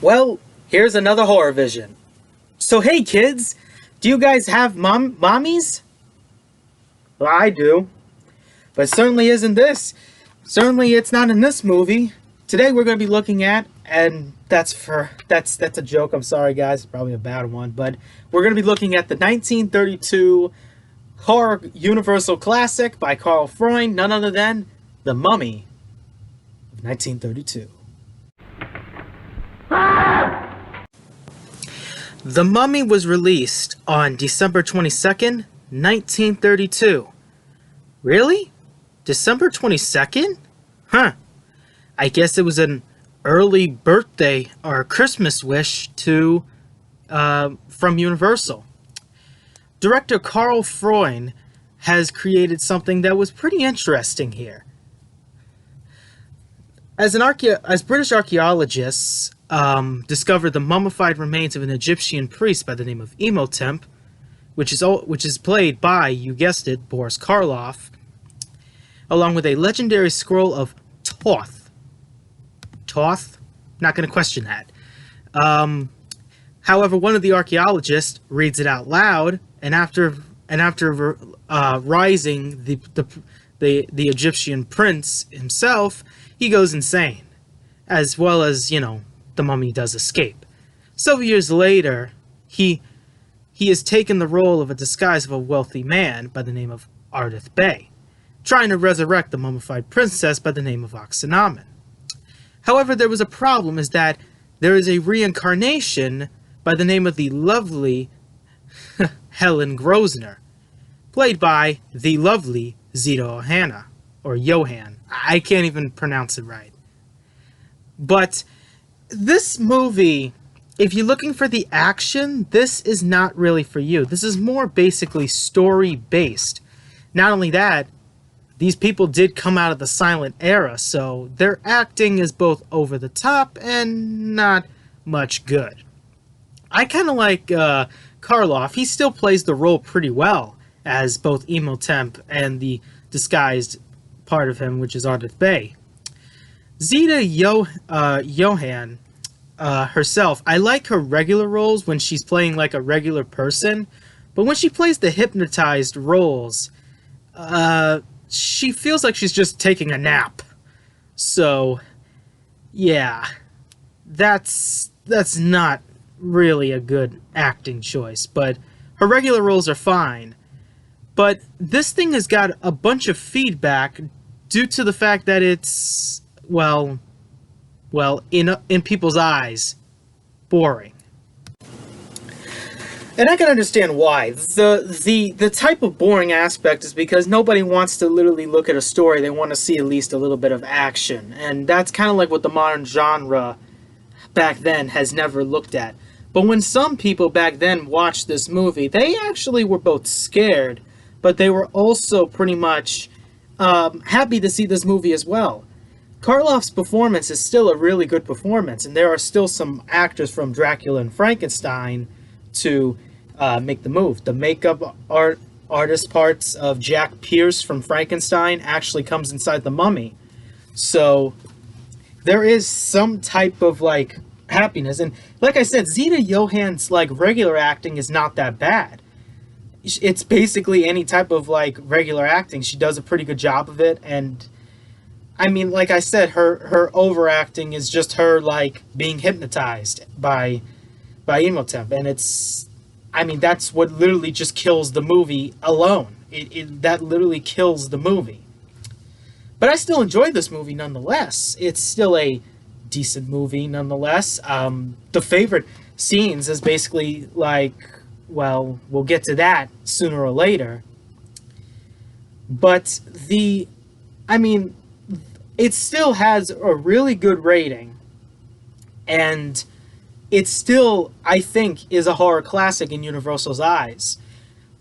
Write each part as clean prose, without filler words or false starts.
Well, here's another HorrorVision. So hey kids, do you guys have mommies? Well, I do. But certainly isn't this. Certainly it's not in this movie. Today we're going to be looking at, and that's a joke, I'm sorry guys, it's probably a bad one, but we're going to be looking at the 1932 horror universal classic by Carl Freund, none other than The Mummy of 1932. The Mummy was released on December 22nd, 1932. Really? December 22nd? Huh. I guess it was an early birthday or Christmas wish to from Universal. Director Carl Freund has created something that was pretty interesting here. As British archaeologists discovered the mummified remains of an Egyptian priest by the name of Imhotep, which is played by, you guessed it, Boris Karloff, along with a legendary scroll of Thoth. Thoth? Not going to question that. However, one of the archaeologists reads it out loud, and after rising the Egyptian prince himself, he goes insane, as well as, the mummy does escape. Several years later, he has taken the role of a disguise of a wealthy man by the name of Ardith Bey, trying to resurrect the mummified princess by the name of Oxenamen. However, there was a problem, is that there is a reincarnation by the name of the lovely Helen Grosner, played by the lovely Zita Johanna, or Johan. I can't even pronounce it right. But this movie, if you're looking for the action, this is not really for you. This is more basically story-based. Not only that, these people did come out of the silent era, so their acting is both over the top and not much good. I kind of like Karloff. He still plays the role pretty well as both Imhotep and the disguised part of him, which is Ardith Bey. Zita Johann herself, I like her regular roles when she's playing like a regular person, but when she plays the hypnotized roles, she feels like she's just taking a nap. So, yeah, that's not really a good acting choice, but her regular roles are fine. But this thing has got a bunch of feedback due to the fact that it's, well, in people's eyes, boring. And I can understand why. The type of boring aspect is because nobody wants to literally look at a story. They want to see at least a little bit of action. And that's kind of like what the modern genre back then has never looked at. But when some people back then watched this movie, they actually were both scared, but they were also pretty much happy to see this movie as well. Karloff's performance is still a really good performance, and there are still some actors from Dracula and Frankenstein to make the move. The makeup artist parts of Jack Pierce from Frankenstein actually comes inside the Mummy. So there is some type of happiness, and like I said, Zita Johann's regular acting is not that bad. It's basically any type of regular acting. She does a pretty good job of it, and I mean, like I said, her overacting is just her being hypnotized by Imhotep, and that's what literally just kills the movie alone. That literally kills the movie. But I still enjoyed this movie nonetheless. It's still a decent movie nonetheless. The favorite scenes is basically well, we'll get to that sooner or later. But it still has a really good rating, and it still, I think, is a horror classic in Universal's eyes.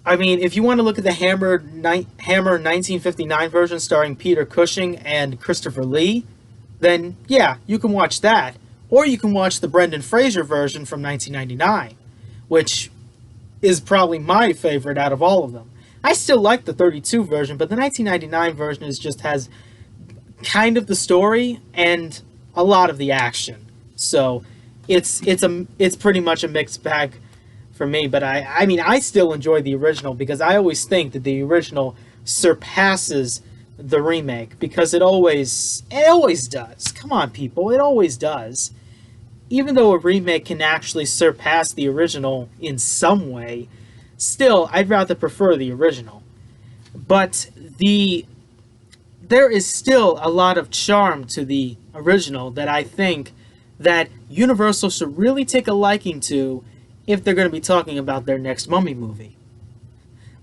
I mean, if you want to look at the Hammer 1959 version starring Peter Cushing and Christopher Lee, then yeah, you can watch that. Or you can watch the Brendan Fraser version from 1999, which is probably my favorite out of all of them. I still like the 32 version, but the 1999 version just has kind of the story and a lot of the action. So it's pretty much a mixed bag for me. But I mean, I still enjoy the original because I always think that the original surpasses the remake because it always does. Come on, people, it always does. Even though a remake can actually surpass the original in some way, still I'd rather prefer the original. But there is still a lot of charm to the original that I think that Universal should really take a liking to if they're going to be talking about their next Mummy movie.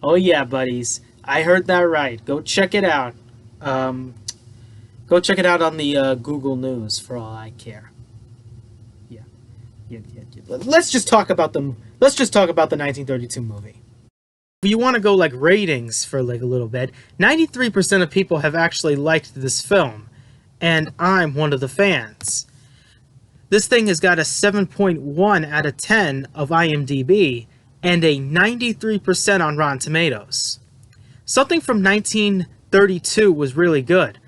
Oh yeah, buddies, I heard that right. Go check it out. Go check it out on the Google News for all I care. Yeah. Let's just talk about them. Let's just talk about the 1932 movie. If you want to go like ratings for like a little bit, 93% of people have actually liked this film, and I'm one of the fans. This thing has got a 7.1 out of 10 of IMDb and a 93% on Rotten Tomatoes. Something from 1932 was really good.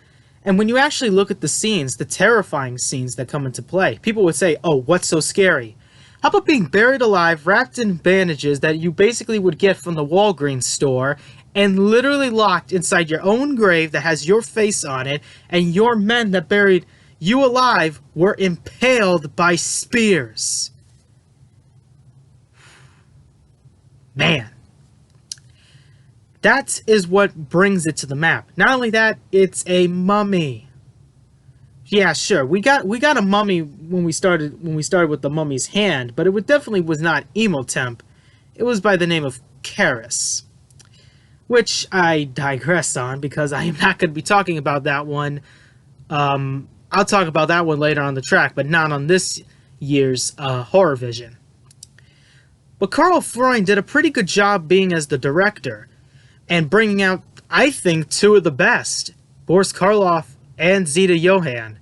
And when you actually look at the scenes, the terrifying scenes that come into play, people would say, oh, what's so scary? How about being buried alive, wrapped in bandages that you basically would get from the Walgreens store, and literally locked inside your own grave that has your face on it, and your men that buried you alive were impaled by spears? Man. That is what brings it to the map. Not only that, it's a mummy. Yeah, sure. We got a mummy when we started with the mummy's hand, but it definitely was not Emotep. It was by the name of Karis, which I digress on because I am not going to be talking about that one. I'll talk about that one later on the track, but not on this year's HorrorVision. But Karl Freund did a pretty good job being as the director and bringing out, I think, two of the best, Boris Karloff and Zita Johann.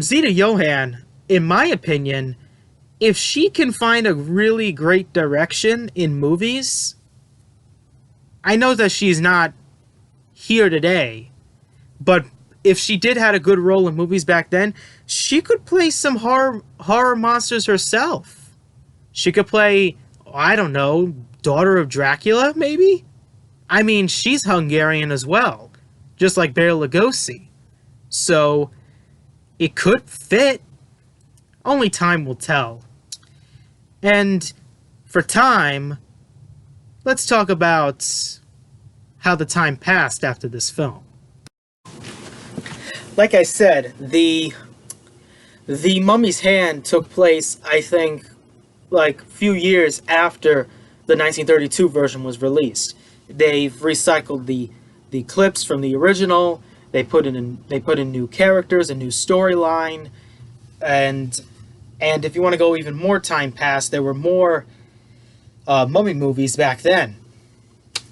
Zita Johann, in my opinion, if she can find a really great direction in movies, I know that she's not here today, but if she did have a good role in movies back then, she could play some horror monsters herself. She could play, I don't know, Daughter of Dracula, maybe? I mean, she's Hungarian as well, just like Bela Lugosi. So, it could fit. Only time will tell. And for time, let's talk about how the time passed after this film. Like I said, the Mummy's Hand took place, I think, like a few years after the 1932 version was released. They've recycled the clips from the original. They put in new characters, a new storyline, and if you want to go even more time past, there were more mummy movies back then.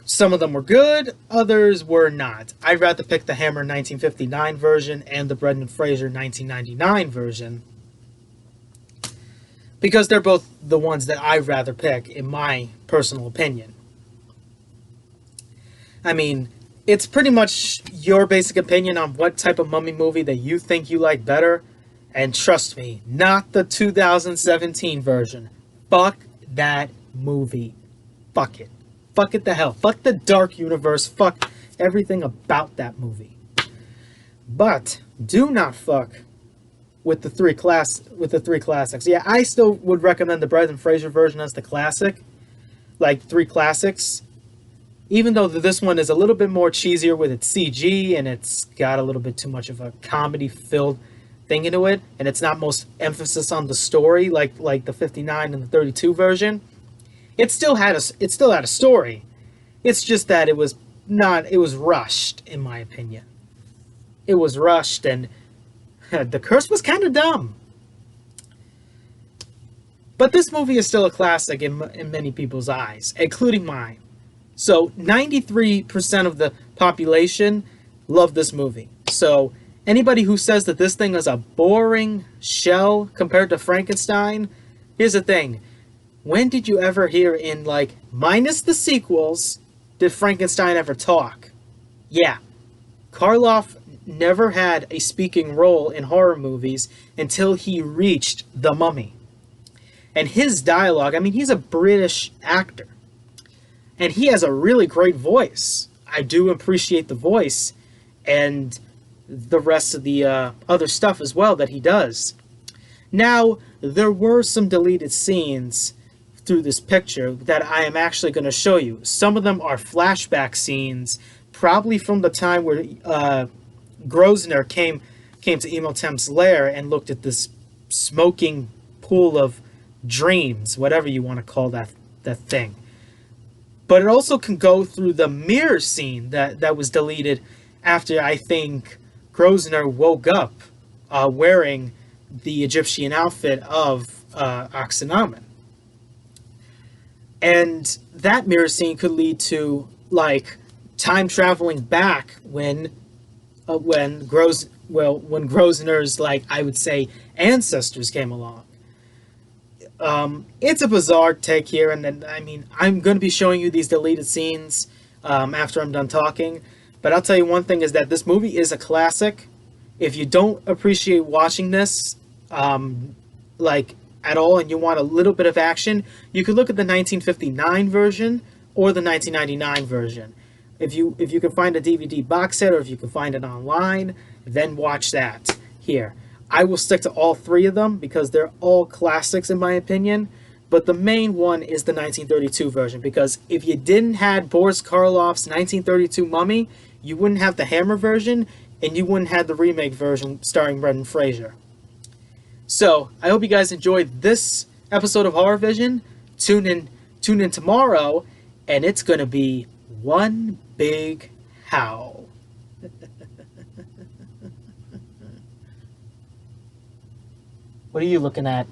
Some of them were good, others were not. I'd rather pick the Hammer 1959 version and the Brendan Fraser 1999 version, because they're both the ones that I'd rather pick, in my personal opinion. I mean, it's pretty much your basic opinion on what type of mummy movie that you think you like better. And trust me, not the 2017 version. Fuck that movie. Fuck it. Fuck it the hell. Fuck the Dark Universe. Fuck everything about that movie. But do not fuck with the three classics. Yeah, I still would recommend the Brendan Fraser version as the classic. Like three classics. Even though this one is a little bit more cheesier with its CG and it's got a little bit too much of a comedy-filled thing into it, and it's not most emphasis on the story like the 59 and the 32 version, it still had a story. It's just that it was rushed, in my opinion. It was rushed, and the curse was kind of dumb. But this movie is still a classic in many people's eyes, including mine. So 93% of the population love this movie. So anybody who says that this thing is a boring shell compared to Frankenstein, here's the thing. When did you ever hear in, like, minus the sequels, did Frankenstein ever talk? Yeah. Karloff never had a speaking role in horror movies until he reached The Mummy. And his dialogue, I mean, he's a British actor. And he has a really great voice. I do appreciate the voice and the rest of the other stuff as well that he does. Now, there were some deleted scenes through this picture that I am actually going to show you. Some of them are flashback scenes, probably from the time where Grosvenor came to Imhotep's lair and looked at this smoking pool of dreams, whatever you want to call that thing. But it also can go through the mirror scene that was deleted after, I think, Grosvenor woke up wearing the Egyptian outfit of Akhenaten. And that mirror scene could lead to, like, time traveling back when Grosvenor's, like, I would say, ancestors came along. It's a bizarre take here, and then, I mean, I'm going to be showing you these deleted scenes after I'm done talking. But I'll tell you one thing is that this movie is a classic. If you don't appreciate watching this, like, at all, and you want a little bit of action, you could look at the 1959 version or the 1999 version. If you can find a DVD box set, or if you can find it online, then watch that here. I will stick to all three of them because they're all classics in my opinion, but the main one is the 1932 version, because if you didn't have Boris Karloff's 1932 Mummy, you wouldn't have the Hammer version, and you wouldn't have the remake version starring Brendan Fraser. So, I hope you guys enjoyed this episode of HorrorVision. Tune in tomorrow, and it's going to be one big howl. What are you looking at?